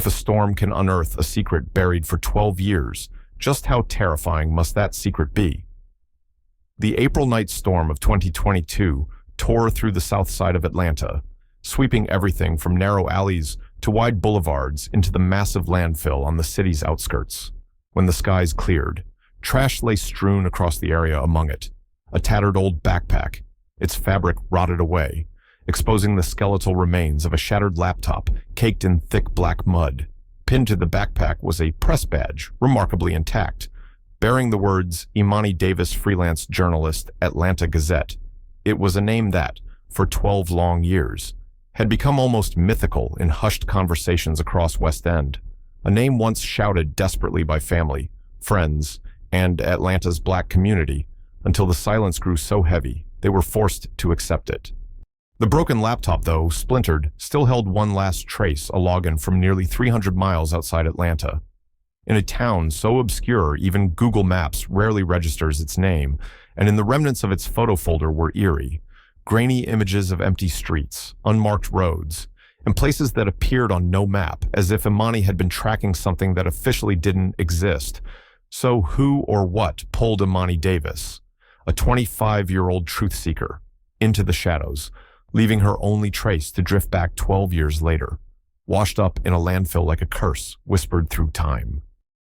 If a storm can unearth a secret buried for 12 years, just how terrifying must that secret be? The April night storm of 2022 tore through the south side of Atlanta, sweeping everything from narrow alleys to wide boulevards into the massive landfill on the city's outskirts. When the skies cleared, trash lay strewn across the area among it. A tattered old backpack, its fabric rotted away, exposing the skeletal remains of a shattered laptop caked in thick black mud. Pinned to the backpack was a press badge, remarkably intact, bearing the words Imani Davis, freelance journalist, Atlanta Gazette. It was a name that, for 12 long years, had become almost mythical in hushed conversations across West End. A name once shouted desperately by family, friends, and Atlanta's black community, until the silence grew so heavy they were forced to accept it. The broken laptop, though splintered, still held one last trace, a login from nearly 300 miles outside Atlanta. In a town so obscure even Google Maps rarely registers its name, and in the remnants of its photo folder were eerie, grainy images of empty streets, unmarked roads, and places that appeared on no map, as if Imani had been tracking something that officially didn't exist. So who or what pulled Imani Davis, a 25-year-old truth seeker, into the shadows, leaving her only trace to drift back 12 years later, washed up in a landfill like a curse whispered through time?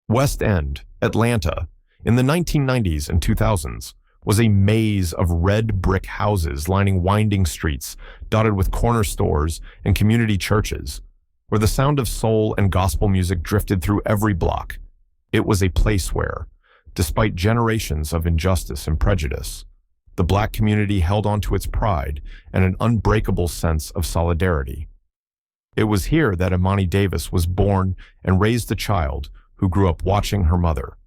West End, Atlanta, in the 1990s and 2000s, was a maze of red brick houses lining winding streets, dotted with corner stores and community churches, where the sound of soul and gospel music drifted through every block. It was a place where, despite generations of injustice and prejudice, the black community held on to its pride and an unbreakable sense of solidarity. It was here that Imani Davis was born and raised a child who grew up watching her mother,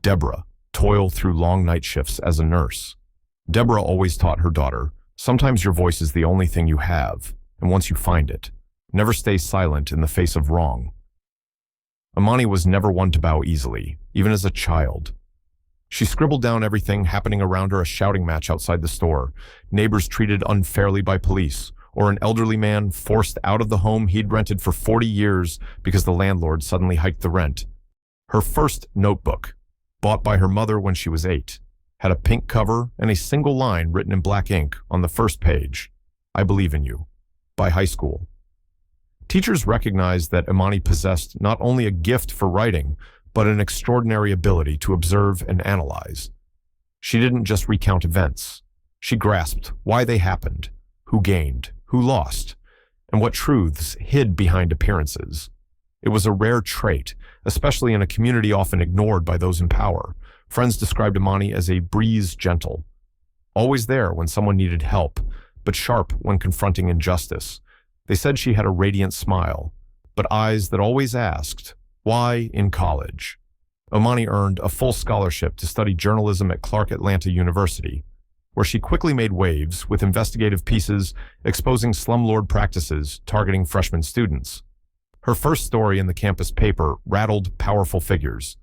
Deborah, toil through long night shifts as a nurse. Deborah always taught her daughter, sometimes your voice is the only thing you have, and once you find it, never stay silent in the face of wrong. Imani was never one to bow easily, even as a child. She scribbled down everything happening around her: a shouting match outside the store, neighbors treated unfairly by police, or an elderly man forced out of the home he'd rented for 40 years because the landlord suddenly hiked the rent. Her first notebook, bought by her mother when she was 8, had a pink cover and a single line written in black ink on the first page: "I believe in you," by high school. Teachers recognized that Imani possessed not only a gift for writing, but an extraordinary ability to observe and analyze. She didn't just recount events. She grasped why they happened, who gained, who lost, and what truths hid behind appearances. It was a rare trait, especially in a community often ignored by those in power. Friends described Imani as a breeze gentle, always there when someone needed help, but sharp when confronting injustice. They said she had a radiant smile, but eyes that always asked, why in college? Imani earned a full scholarship to study journalism at Clark Atlanta University, where she quickly made waves with investigative pieces exposing slumlord practices targeting freshman students. Her first story in the campus paper rattled powerful figures.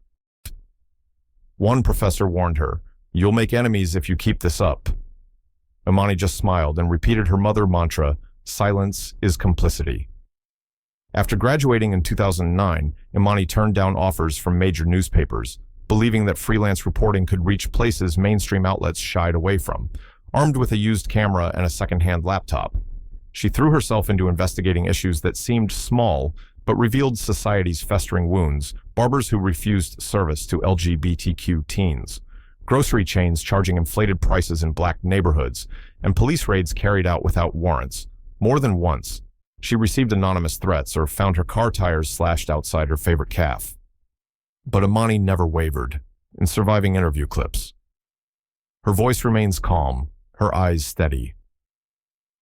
One professor warned her, "You'll make enemies if you keep this up." Imani just smiled and repeated her mother mantra, "Silence is complicity." After graduating in 2009, Imani turned down offers from major newspapers, believing that freelance reporting could reach places mainstream outlets shied away from. Armed with a used camera and a second-hand laptop, she threw herself into investigating issues that seemed small but revealed society's festering wounds: barbers who refused service to LGBTQ teens, grocery chains charging inflated prices in black neighborhoods, and police raids carried out without warrants. More than once, she received anonymous threats or found her car tires slashed outside her favorite cafe. But Imani never wavered. In surviving interview clips, her voice remains calm, her eyes steady.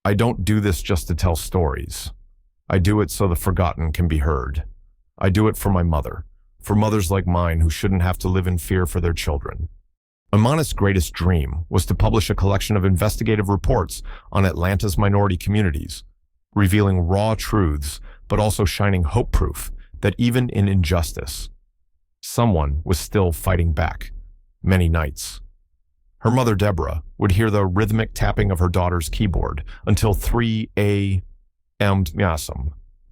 "I don't do this just to tell stories. I do it so the forgotten can be heard. I do it for my mother, for mothers like mine who shouldn't have to live in fear for their children." Imani's greatest dream was to publish a collection of investigative reports on Atlanta's minority communities, revealing raw truths, but also shining hope proof that even in injustice, someone was still fighting back, many nights. Her mother, Deborah, would hear the rhythmic tapping of her daughter's keyboard until 3 a.m.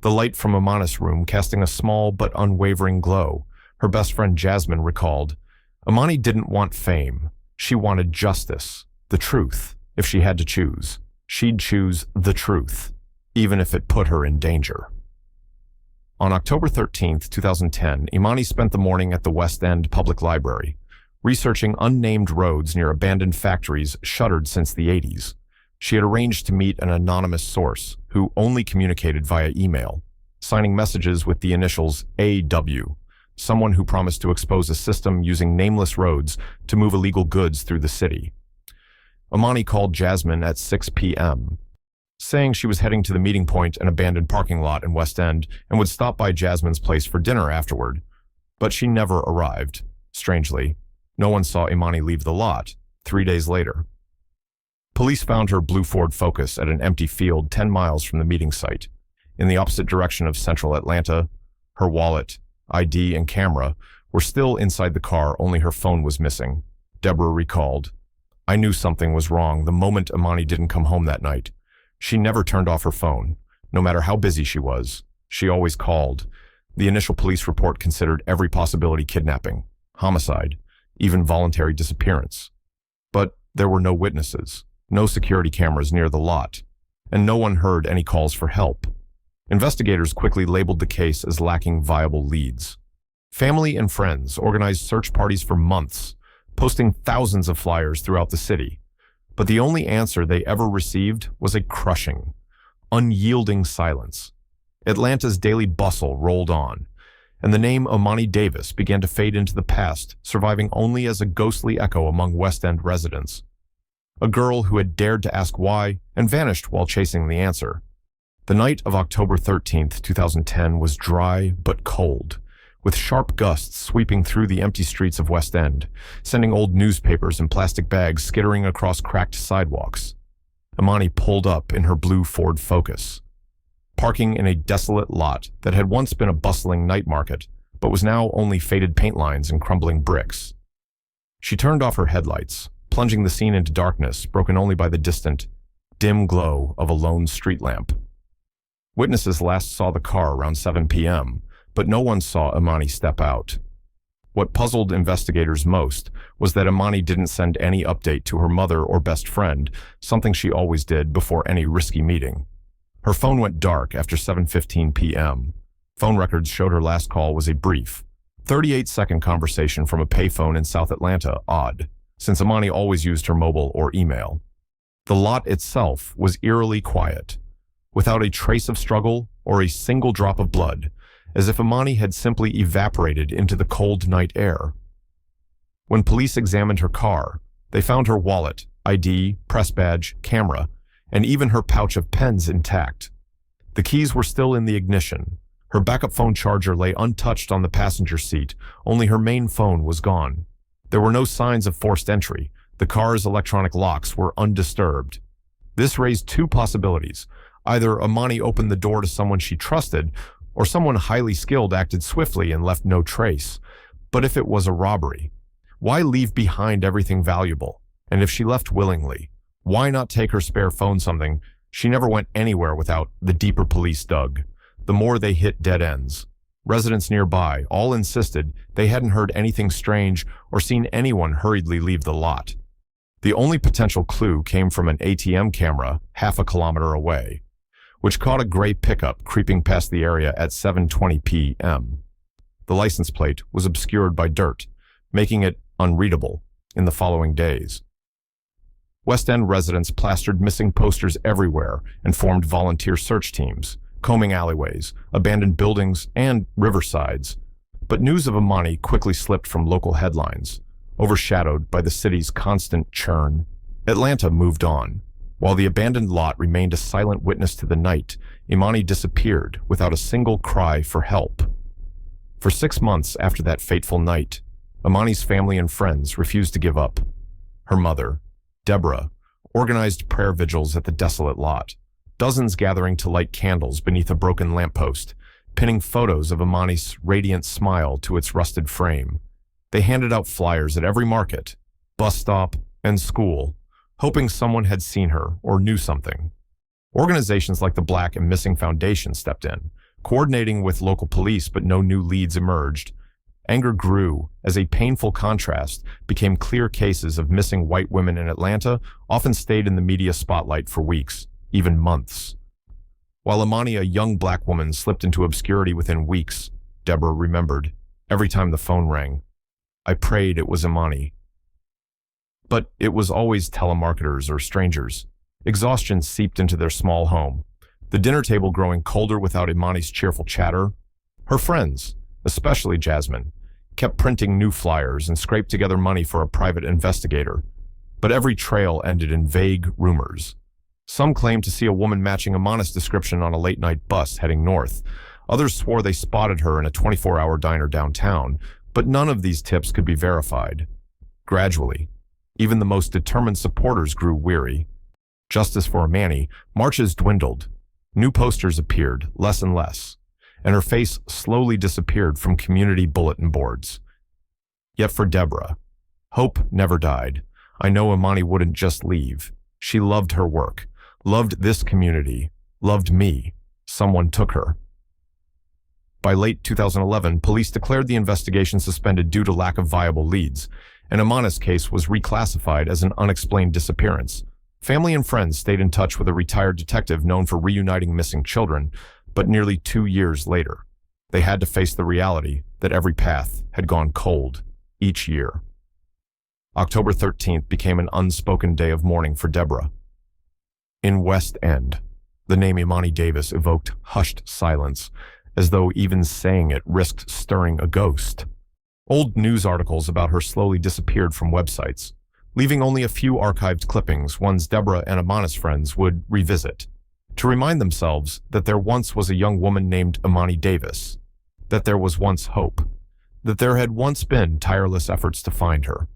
the light from Amani's room casting a small but unwavering glow. Her best friend Jasmine recalled, Amani didn't want fame. She wanted justice, the truth. If she had to choose, she'd choose the truth, even if it put her in danger. On October 13, 2010, Imani spent the morning at the West End Public Library, researching unnamed roads near abandoned factories shuttered since the 80s. She had arranged to meet an anonymous source who only communicated via email, signing messages with the initials AW, someone who promised to expose a system using nameless roads to move illegal goods through the city. Imani called Jasmine at 6 p.m., saying she was heading to the meeting point, an abandoned parking lot in West End, and would stop by Jasmine's place for dinner afterward. But she never arrived. Strangely, no one saw Imani leave the lot 3 days later. Police found her blue Ford Focus at an empty field 10 miles from the meeting site. In the opposite direction of central Atlanta, her wallet, ID, and camera were still inside the car, only her phone was missing. Deborah recalled, I knew something was wrong the moment Imani didn't come home that night. She never turned off her phone. No matter how busy she was, she always called. The initial police report considered every possibility: kidnapping, homicide, even voluntary disappearance. But there were no witnesses, no security cameras near the lot, and no one heard any calls for help. Investigators quickly labeled the case as lacking viable leads. Family and friends organized search parties for months, posting thousands of flyers throughout the city. But the only answer they ever received was a crushing, unyielding silence. Atlanta's daily bustle rolled on, and the name Imani Davis began to fade into the past, surviving only as a ghostly echo among West End residents. A girl who had dared to ask why and vanished while chasing the answer. The night of October 13th, 2010 was dry but cold, with sharp gusts sweeping through the empty streets of West End, sending old newspapers and plastic bags skittering across cracked sidewalks. Imani pulled up in her blue Ford Focus, parking in a desolate lot that had once been a bustling night market, but was now only faded paint lines and crumbling bricks. She turned off her headlights, plunging the scene into darkness, broken only by the distant, dim glow of a lone street lamp. Witnesses last saw the car around 7 p.m., but no one saw Imani step out. What puzzled investigators most was that Imani didn't send any update to her mother or best friend, something she always did before any risky meeting. Her phone went dark after 7:15 p.m. Phone records showed her last call was a brief, 38-second conversation from a payphone in South Atlanta, odd, since Imani always used her mobile or email. The lot itself was eerily quiet, without a trace of struggle or a single drop of blood, as if Imani had simply evaporated into the cold night air. When police examined her car, they found her wallet, ID, press badge, camera, and even her pouch of pens intact. The keys were still in the ignition. Her backup phone charger lay untouched on the passenger seat, only her main phone was gone. There were no signs of forced entry. The car's electronic locks were undisturbed. This raised two possibilities. Either Imani opened the door to someone she trusted, or someone highly skilled acted swiftly and left no trace. But if it was a robbery, why leave behind everything valuable? And if she left willingly, why not take her spare phone? Something she never went anywhere without. The deeper police dug, the more they hit dead ends. Residents nearby all insisted they hadn't heard anything strange or seen anyone hurriedly leave the lot. The only potential clue came from an ATM camera half a kilometer away, which caught a gray pickup creeping past the area at 7:20 p.m. The license plate was obscured by dirt, making it unreadable in the following days. West End residents plastered missing posters everywhere and formed volunteer search teams, combing alleyways, abandoned buildings, and riversides. But news of Imani quickly slipped from local headlines, overshadowed by the city's constant churn. Atlanta moved on. While the abandoned lot remained a silent witness to the night, Imani disappeared without a single cry for help. For 6 months after that fateful night, Imani's family and friends refused to give up. Her mother, Deborah, organized prayer vigils at the desolate lot, dozens gathering to light candles beneath a broken lamppost, pinning photos of Imani's radiant smile to its rusted frame. They handed out flyers at every market, bus stop, and school, hoping someone had seen her or knew something. Organizations like the Black and Missing Foundation stepped in, Coordinating with local police, but no new leads emerged. Anger grew as a painful contrast became clear. Cases of missing white women in Atlanta often stayed in the media spotlight for weeks, even months. While Imani, a young black woman, slipped into obscurity within weeks, Deborah remembered, every time the phone rang, I prayed it was Imani. But it was always telemarketers or strangers. Exhaustion seeped into their small home, the dinner table growing colder without Imani's cheerful chatter. Her friends, especially Jasmine, kept printing new flyers and scraped together money for a private investigator. But every trail ended in vague rumors. Some claimed to see a woman matching Imani's description on a late-night bus heading north. Others swore they spotted her in a 24-hour diner downtown, but none of these tips could be verified. Gradually, even the most determined supporters grew weary. Justice for Imani, marches dwindled. New posters appeared, less and less, and her face slowly disappeared from community bulletin boards. Yet for Deborah, hope never died. I know Imani wouldn't just leave. She loved her work, loved this community, loved me. Someone took her. By late 2011, police declared the investigation suspended due to lack of viable leads, and Imani's case was reclassified as an unexplained disappearance. Family and friends stayed in touch with a retired detective known for reuniting missing children, but nearly 2 years later, they had to face the reality that every path had gone cold each year. October 13th became an unspoken day of mourning for Deborah. In West End, the name Imani Davis evoked hushed silence, as though even saying it risked stirring a ghost. Old news articles about her slowly disappeared from websites, leaving only a few archived clippings, ones Deborah and Imani's friends would revisit, to remind themselves that there once was a young woman named Imani Davis, that there was once hope, that there had once been tireless efforts to find her.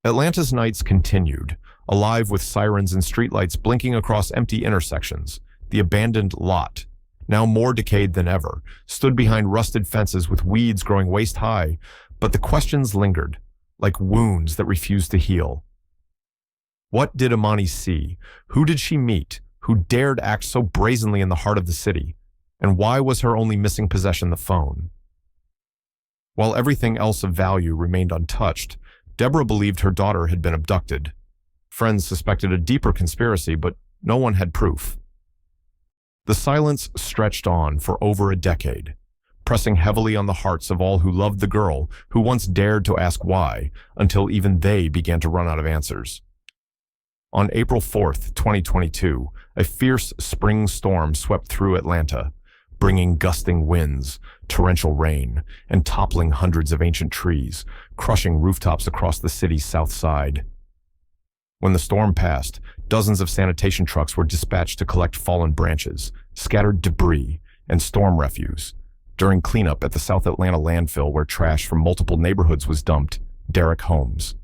Atlanta's nights continued, alive with sirens and streetlights blinking across empty intersections. The abandoned lot, now more decayed than ever, stood behind rusted fences with weeds growing waist-high, but the questions lingered, like wounds that refused to heal. What did Imani see? Who did she meet? Who dared act so brazenly in the heart of the city? And why was her only missing possession the phone? While everything else of value remained untouched, Deborah believed her daughter had been abducted. Friends suspected a deeper conspiracy, but no one had proof. The silence stretched on for over a decade, pressing heavily on the hearts of all who loved the girl, who once dared to ask why, until even they began to run out of answers. On April 4th, 2022, a fierce spring storm swept through Atlanta, bringing gusting winds, torrential rain, and toppling hundreds of ancient trees, crushing rooftops across the city's south side. When the storm passed, dozens of sanitation trucks were dispatched to collect fallen branches, scattered debris, and storm refuse. During cleanup at the South Atlanta landfill where trash from multiple neighborhoods was dumped, Derek Holmes,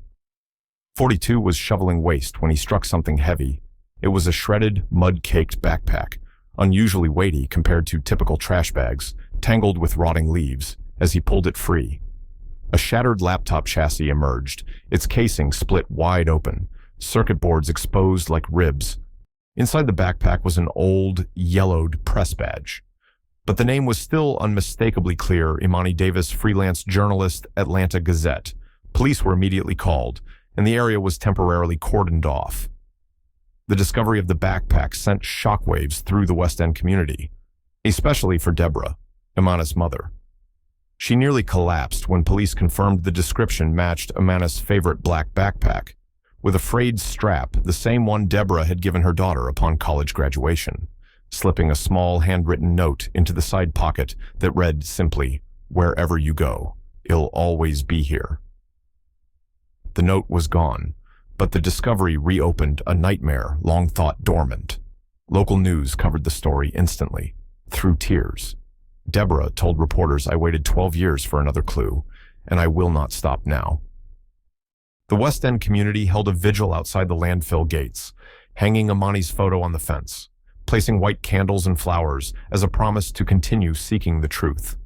42, was shoveling waste when he struck something heavy. It was a shredded, mud-caked backpack, unusually weighty compared to typical trash bags, tangled with rotting leaves. As he pulled it free, a shattered laptop chassis emerged, its casing split wide open, circuit boards exposed like ribs. Inside the backpack was an old, yellowed press badge. But the name was still unmistakably clear: Imani Davis, freelance journalist, Atlanta Gazette. Police were immediately called, and the area was temporarily cordoned off. The discovery of the backpack sent shockwaves through the West End community, especially for Deborah, Imani's mother. She nearly collapsed when police confirmed the description matched Imani's favorite black backpack, with a frayed strap, the same one Deborah had given her daughter upon college graduation, slipping a small handwritten note into the side pocket that read simply, "Wherever you go, it'll always be here." The note was gone, but the discovery reopened a nightmare long thought dormant. Local news covered the story instantly, through tears. Deborah told reporters, "I waited 12 years for another clue, and I will not stop now." The West End community held a vigil outside the landfill gates, hanging Imani's photo on the fence, placing white candles and flowers as a promise to continue seeking the truth.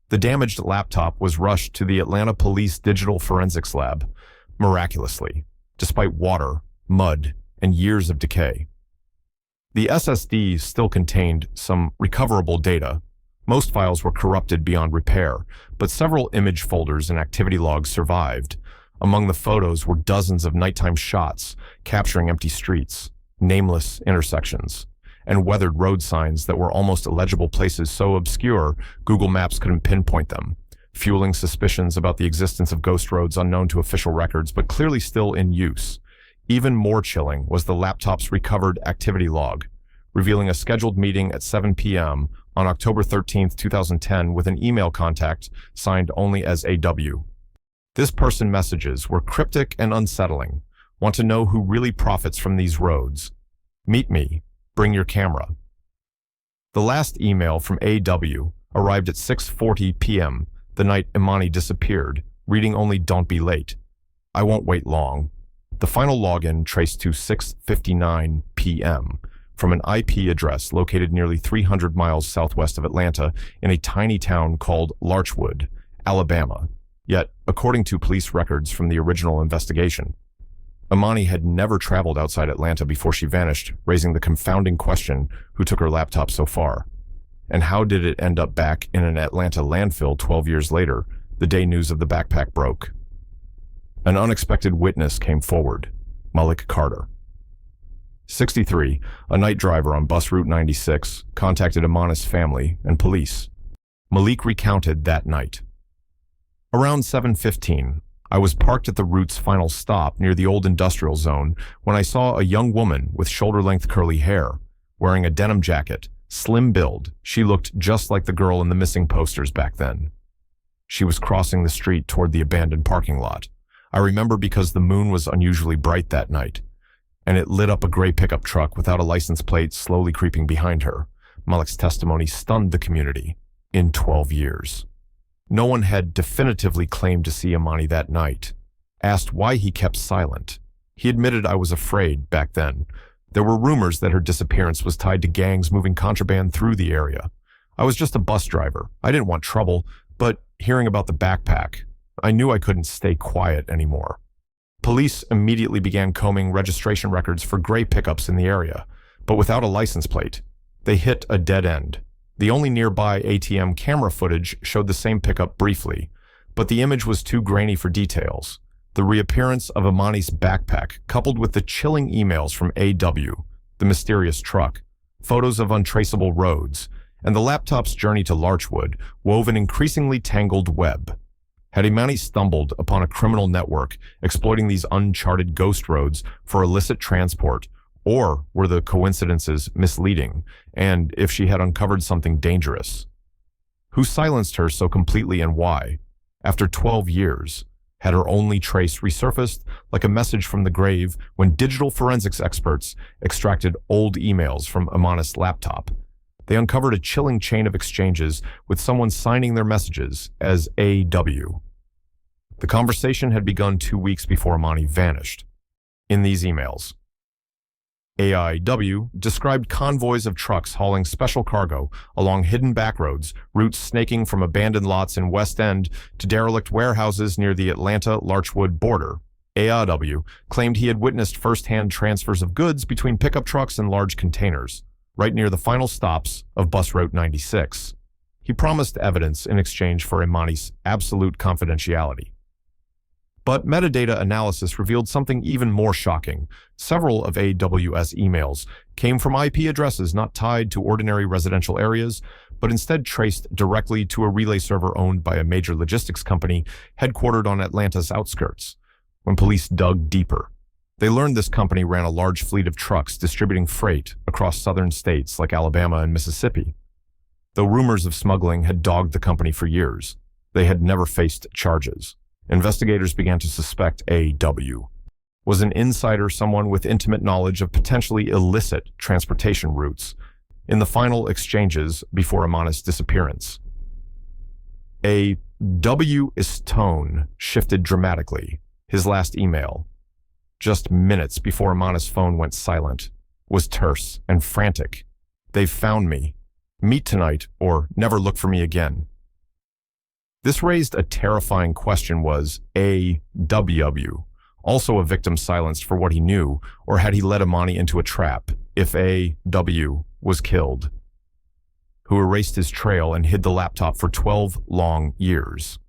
The damaged laptop was rushed to the Atlanta Police Digital Forensics Lab, miraculously, despite water, mud, and years of decay. The SSD still contained some recoverable data. Most files were corrupted beyond repair, but several image folders and activity logs survived. Among the photos were dozens of nighttime shots capturing empty streets, nameless intersections, and weathered road signs that were almost illegible, places so obscure Google Maps couldn't pinpoint them, fueling suspicions about the existence of ghost roads unknown to official records but clearly still in use. Even more chilling was the laptop's recovered activity log, revealing a scheduled meeting at 7 p.m. on October 13, 2010, with an email contact signed only as AW. This person's messages were cryptic and unsettling. Want to know who really profits from these roads? Meet me. Bring your camera. The last email from AW arrived at 6:40 p.m., the night Imani disappeared, reading only "Don't be late. I won't wait long." The final login traced to 6:59 p.m. from an IP address located nearly 300 miles southwest of Atlanta in a tiny town called Larchwood, Alabama. Yet, according to police records from the original investigation, Imani had never traveled outside Atlanta before she vanished, raising the confounding question, who took her laptop so far? And how did it end up back in an Atlanta landfill 12 years later, the day news of the backpack broke? An unexpected witness came forward, Malik Carter. 63, a night driver on bus route 96, contacted Imani's family and police. Malik recounted that night. Around 7:15, I was parked at the route's final stop near the old industrial zone when I saw a young woman with shoulder-length curly hair, wearing a denim jacket, slim build. She looked just like the girl in the missing posters back then. She was crossing the street toward the abandoned parking lot. I remember because the moon was unusually bright that night, and it lit up a gray pickup truck without a license plate slowly creeping behind her. Malik's testimony stunned the community. In 12 years. No one had definitively claimed to see Imani that night. Asked why he kept silent, he admitted, "I was afraid back then. There were rumors that her disappearance was tied to gangs moving contraband through the area. I was just a bus driver. I didn't want trouble, but hearing about the backpack, I knew I couldn't stay quiet anymore." Police immediately began combing registration records for gray pickups in the area, but without a license plate. They hit a dead end. The only nearby ATM camera footage showed the same pickup briefly, but the image was too grainy for details. The reappearance of Imani's backpack, coupled with the chilling emails from AW, the mysterious truck, photos of untraceable roads, and the laptop's journey to Larchwood, wove an increasingly tangled web. Had Imani stumbled upon a criminal network exploiting these uncharted ghost roads for illicit transport, or were the coincidences misleading, and if she had uncovered something dangerous? Who silenced her so completely and why? After 12 years, had her only trace resurfaced like a message from the grave when digital forensics experts extracted old emails from Imani's laptop? They uncovered a chilling chain of exchanges with someone signing their messages as AW. The conversation had begun 2 weeks before Imani vanished. In these emails, AIW described convoys of trucks hauling special cargo along hidden backroads, routes snaking from abandoned lots in West End to derelict warehouses near the Atlanta-Larchwood border. AIW claimed he had witnessed first-hand transfers of goods between pickup trucks and large containers, right near the final stops of bus route 96. He promised evidence in exchange for Imani's absolute confidentiality. But metadata analysis revealed something even more shocking. Several of AWS emails came from IP addresses not tied to ordinary residential areas, but instead traced directly to a relay server owned by a major logistics company headquartered on Atlanta's outskirts. When police dug deeper, they learned this company ran a large fleet of trucks distributing freight across southern states like Alabama and Mississippi. Though rumors of smuggling had dogged the company for years, they had never faced charges. Investigators began to suspect AW was an insider, someone with intimate knowledge of potentially illicit transportation routes. In the final exchanges before Imani's disappearance, AW's tone shifted dramatically. His last email, just minutes before Imani's phone went silent, was terse and frantic. "They've found me. Meet tonight or never look for me again." This raised a terrifying question. Was AW also a victim silenced for what he knew, or had he led Imani into a trap? if A.W. was killed, who erased his trail and hid the laptop for 12 long years.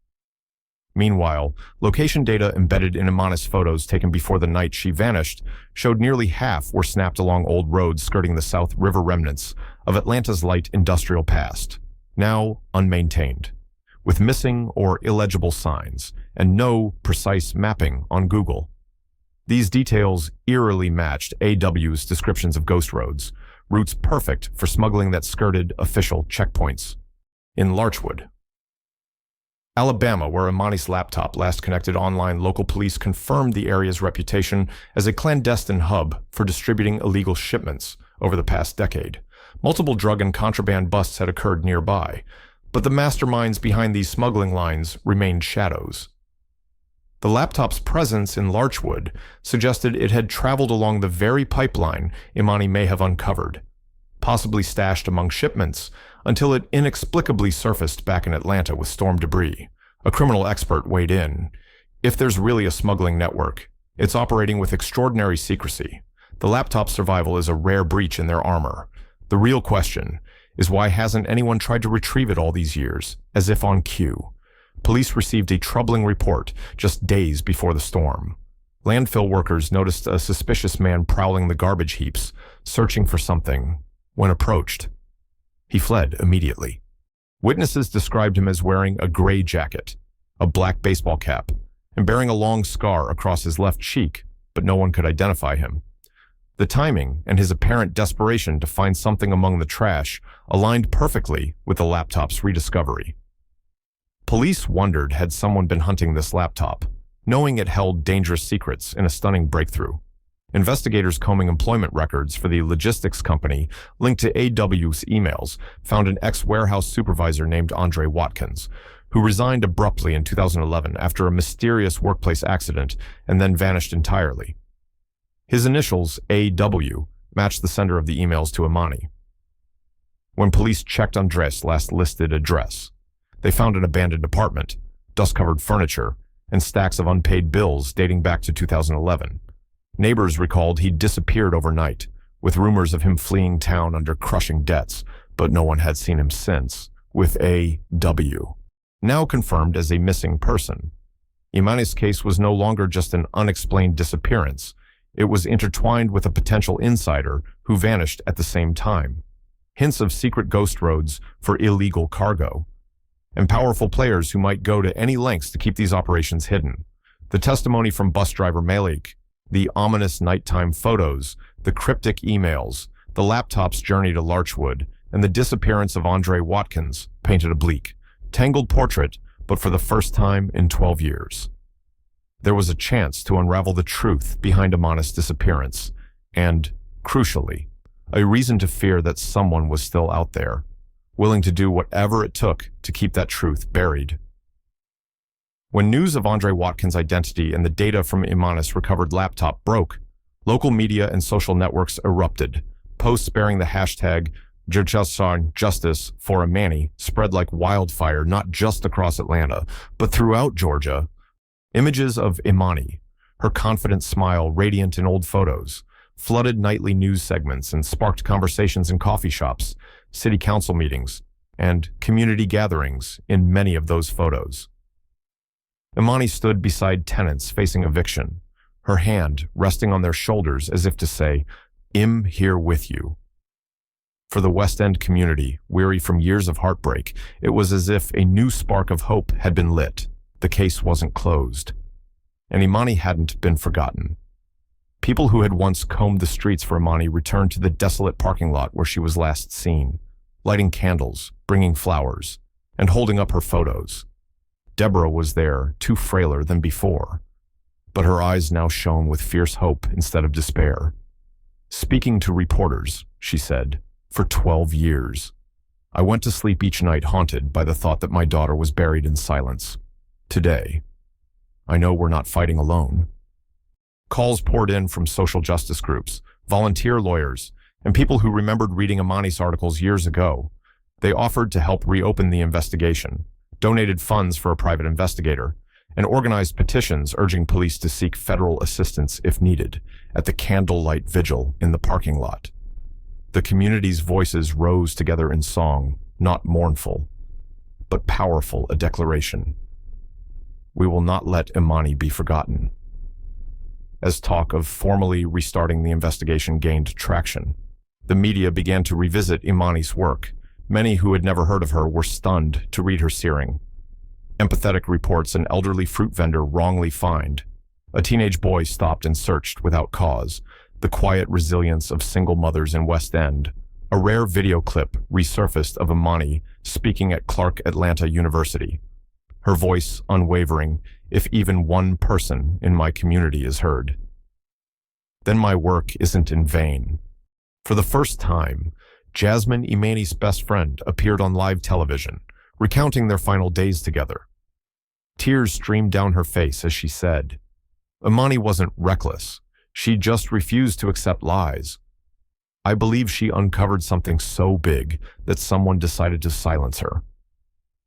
Meanwhile, location data embedded in Imani's photos taken before the night she vanished showed nearly half were snapped along old roads skirting the South River remnants of Atlanta's light industrial past, now unmaintained, with missing or illegible signs and no precise mapping on Google. These details eerily matched A.W.'s descriptions of ghost roads, routes perfect for smuggling that skirted official checkpoints. In Larchwood, Alabama, where Imani's laptop last connected online, local police confirmed the area's reputation as a clandestine hub for distributing illegal shipments over the past decade. Multiple drug and contraband busts had occurred nearby, but the masterminds behind these smuggling lines remained shadows. The laptop's presence in Larchwood suggested it had traveled along the very pipeline Imani may have uncovered, possibly stashed among shipments, until it inexplicably surfaced back in Atlanta with storm debris. A criminal expert weighed in. If there's really a smuggling network, it's operating with extraordinary secrecy. The laptop's survival is a rare breach in their armor. The real question is, why hasn't anyone tried to retrieve it all these years, as if on cue? Police received a troubling report just days before the storm. Landfill workers noticed a suspicious man prowling the garbage heaps, searching for something. When approached, he fled immediately. Witnesses described him as wearing a gray jacket, a black baseball cap, and bearing a long scar across his left cheek, but no one could identify him. The timing and his apparent desperation to find something among the trash aligned perfectly with the laptop's rediscovery. Police wondered, had someone been hunting this laptop, knowing it held dangerous secrets in a stunning breakthrough. Investigators combing employment records for the logistics company linked to A.W.'s emails found an ex-warehouse supervisor named Andre Watkins, who resigned abruptly in 2011 after a mysterious workplace accident and then vanished entirely. His initials, A.W., matched the sender of the emails to Imani. When police checked Andres' last listed address, they found an abandoned apartment, dust-covered furniture, and stacks of unpaid bills dating back to 2011. Neighbors recalled he'd disappeared overnight, with rumors of him fleeing town under crushing debts, but no one had seen him since, with A.W. now confirmed as a missing person. Imani's case was no longer just an unexplained disappearance. It was intertwined with a potential insider who vanished at the same time. Hints of secret ghost roads for illegal cargo, and powerful players who might go to any lengths to keep these operations hidden. The testimony from bus driver Malik, the ominous nighttime photos, the cryptic emails, the laptop's journey to Larchwood, and the disappearance of Andre Watkins painted a bleak, tangled portrait, but for the first time in 12 years. There was a chance to unravel the truth behind Imani's disappearance, and, crucially, a reason to fear that someone was still out there, willing to do whatever it took to keep that truth buried. When news of Andre Watkins' identity and the data from Imani's recovered laptop broke, local media and social networks erupted. Posts bearing the hashtag #Justice for Imani spread like wildfire, not just across Atlanta, but throughout Georgia. Images of Imani, her confident smile radiant in old photos, flooded nightly news segments and sparked conversations in coffee shops, city council meetings, and community gatherings in many of those photos. Imani stood beside tenants facing eviction, her hand resting on their shoulders as if to say, "I'm here with you." For the West End community, weary from years of heartbreak, it was as if a new spark of hope had been lit. The case wasn't closed, and Imani hadn't been forgotten. People who had once combed the streets for Imani returned to the desolate parking lot where she was last seen, lighting candles, bringing flowers, and holding up her photos. Deborah was there, too frailer than before, but her eyes now shone with fierce hope instead of despair. Speaking to reporters, she said, "For 12 years, I went to sleep each night haunted by the thought that my daughter was buried in silence. Today, I know we're not fighting alone." Calls poured in from social justice groups, volunteer lawyers, and people who remembered reading Imani's articles years ago. They offered to help reopen the investigation, donated funds for a private investigator, and organized petitions urging police to seek federal assistance if needed at the candlelight vigil in the parking lot. The community's voices rose together in song, not mournful, but powerful, a declaration. We will not let Imani be forgotten. As talk of formally restarting the investigation gained traction, the media began to revisit Imani's work. Many who had never heard of her were stunned to read her searing. Empathetic reports an elderly fruit vendor wrongly fined. A teenage boy stopped and searched without cause. The quiet resilience of single mothers in West End. A rare video clip resurfaced of Imani speaking at Clark Atlanta University. Her voice unwavering, if even one person in my community is heard. Then my work isn't in vain. For the first time, Jasmine Imani's best friend appeared on live television, recounting their final days together. Tears streamed down her face as she said, Imani wasn't reckless. She just refused to accept lies. I believe she uncovered something so big that someone decided to silence her.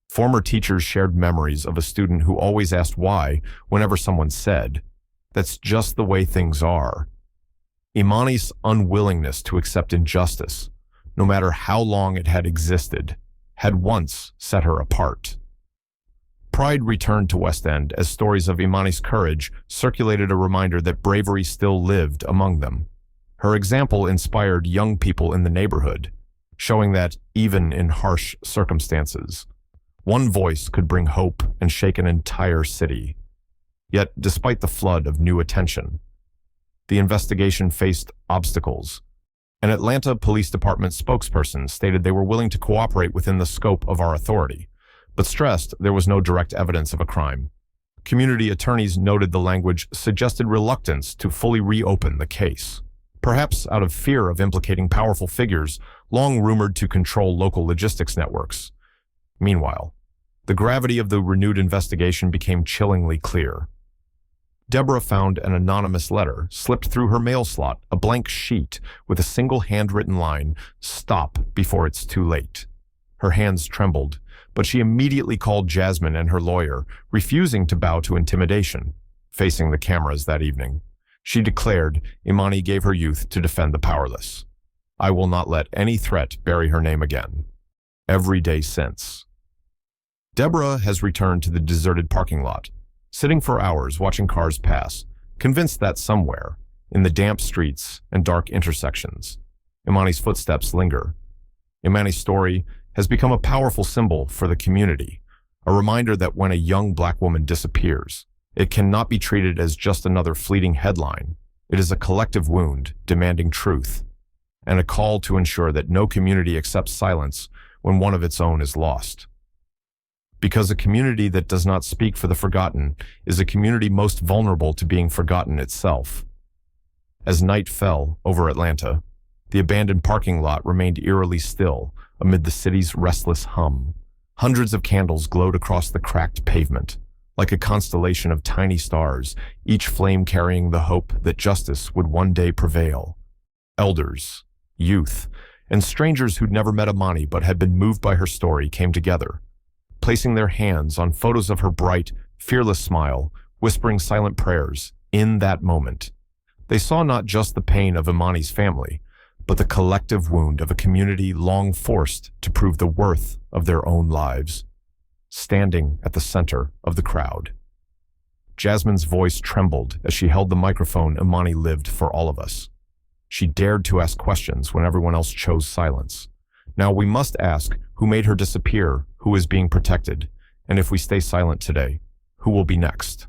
Former teachers shared memories of a student who always asked why whenever someone said, "That's just the way things are." Imani's unwillingness to accept injustice, no matter how long it had existed, had once set her apart. Pride returned to West End as stories of Imani's courage circulated, a reminder that bravery still lived among them. Her example inspired young people in the neighborhood, showing that, even in harsh circumstances, one voice could bring hope and shake an entire city. Yet, despite the flood of new attention, the investigation faced obstacles. An Atlanta Police Department spokesperson stated they were willing to cooperate within the scope of our authority, but stressed there was no direct evidence of a crime. Community attorneys noted the language suggested reluctance to fully reopen the case, perhaps out of fear of implicating powerful figures long rumored to control local logistics networks. Meanwhile, the gravity of the renewed investigation became chillingly clear. Deborah found an anonymous letter slipped through her mail slot, a blank sheet with a single handwritten line, "Stop before it's too late." Her hands trembled, but she immediately called Jasmine and her lawyer, refusing to bow to intimidation. Facing the cameras that evening, she declared Imani gave her youth to defend the powerless. I will not let any threat bury her name again. Every day since. Deborah has returned to the deserted parking lot, sitting for hours watching cars pass, convinced that somewhere, in the damp streets and dark intersections, Imani's footsteps linger. Imani's story has become a powerful symbol for the community, a reminder that when a young Black woman disappears, it cannot be treated as just another fleeting headline. It is a collective wound demanding truth, and a call to ensure that no community accepts silence when one of its own is lost. Because a community that does not speak for the forgotten is a community most vulnerable to being forgotten itself. As night fell over Atlanta, the abandoned parking lot remained eerily still amid the city's restless hum. Hundreds of candles glowed across the cracked pavement, like a constellation of tiny stars, each flame carrying the hope that justice would one day prevail. Elders, youth, and strangers who'd never met Imani but had been moved by her story came together, placing their hands on photos of her bright, fearless smile, whispering silent prayers. In that moment, they saw not just the pain of Imani's family, but the collective wound of a community long forced to prove the worth of their own lives. Standing at the center of the crowd, Jasmine's voice trembled as she held the microphone Imani lived for all of us. She dared to ask questions when everyone else chose silence. Now we must ask, who made her disappear, who is being protected, and if we stay silent today, who will be next?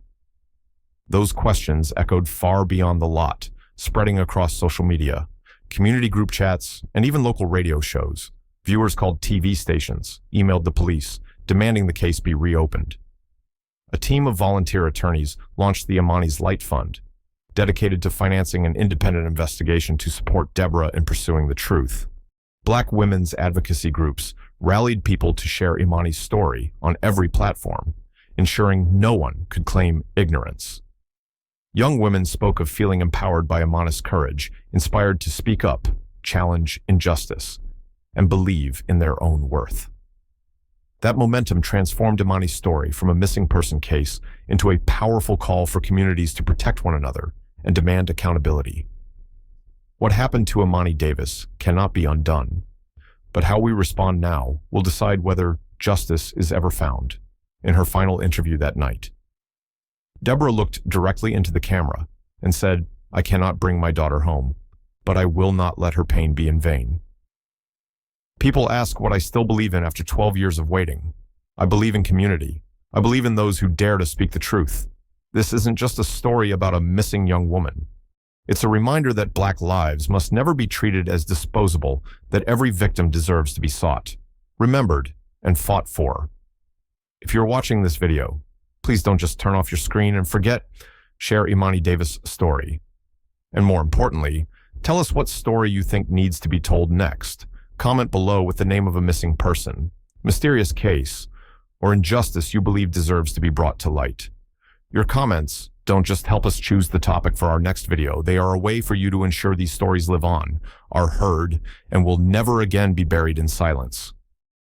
Those questions echoed far beyond the lot, spreading across social media, community group chats, and even local radio shows. Viewers called TV stations, emailed the police, demanding the case be reopened. A team of volunteer attorneys launched the Imani's Light Fund, dedicated to financing an independent investigation to support Deborah in pursuing the truth. Black women's advocacy groups rallied people to share Imani's story on every platform, ensuring no one could claim ignorance. Young women spoke of feeling empowered by Imani's courage, inspired to speak up, challenge injustice, and believe in their own worth. That momentum transformed Imani's story from a missing person case into a powerful call for communities to protect one another and demand accountability. What happened to Imani Davis cannot be undone, but how we respond now will decide whether justice is ever found. In her final interview that night, Deborah looked directly into the camera and said, "I cannot bring my daughter home, but I will not let her pain be in vain." People ask what I still believe in after 12 years of waiting. I believe in community. I believe in those who dare to speak the truth. This isn't just a story about a missing young woman. It's a reminder that Black lives must never be treated as disposable, that every victim deserves to be sought, remembered, and fought for. If you're watching this video, please don't just turn off your screen and share Imani Davis' story. And more importantly, tell us what story you think needs to be told next. Comment below with the name of a missing person, mysterious case, or injustice you believe deserves to be brought to light. Your comments don't just help us choose the topic for our next video. They are a way for you to ensure these stories live on, are heard, and will never again be buried in silence.